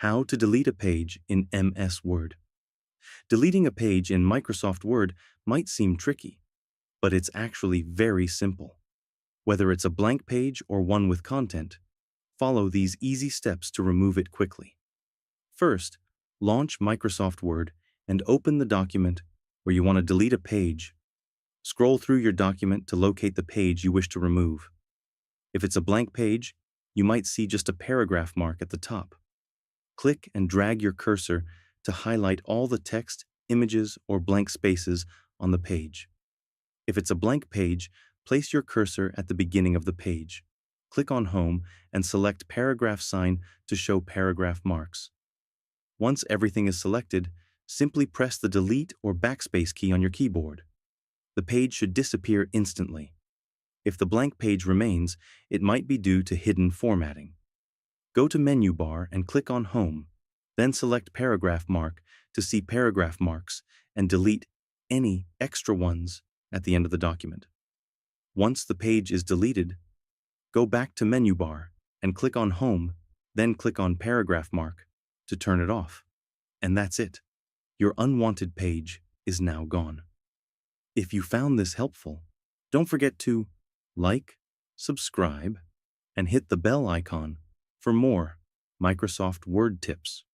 How to delete a page in MS Word. Deleting a page in Microsoft Word might seem tricky, but it's actually very simple. Whether it's a blank page or one with content, follow these easy steps to remove it quickly. First, launch Microsoft Word and open the document where you want to delete a page. Scroll through your document to locate the page you wish to remove. If it's a blank page, you might see just a paragraph mark at the top. Click and drag your cursor to highlight all the text, images, or blank spaces on the page. If it's a blank page, place your cursor at the beginning of the page. Click on Home and select Paragraph Sign to show paragraph marks. Once everything is selected, simply press the Delete or Backspace key on your keyboard. The page should disappear instantly. If the blank page remains, it might be due to hidden formatting. Go to Menu Bar and click on Home, then select Paragraph Mark to see paragraph marks and delete any extra ones at the end of the document. Once the page is deleted, go back to Menu Bar and click on Home, then click on Paragraph Mark to turn it off. And that's it. Your unwanted page is now gone. If you found this helpful, don't forget to like, subscribe, and hit the bell icon for more Microsoft Word tips.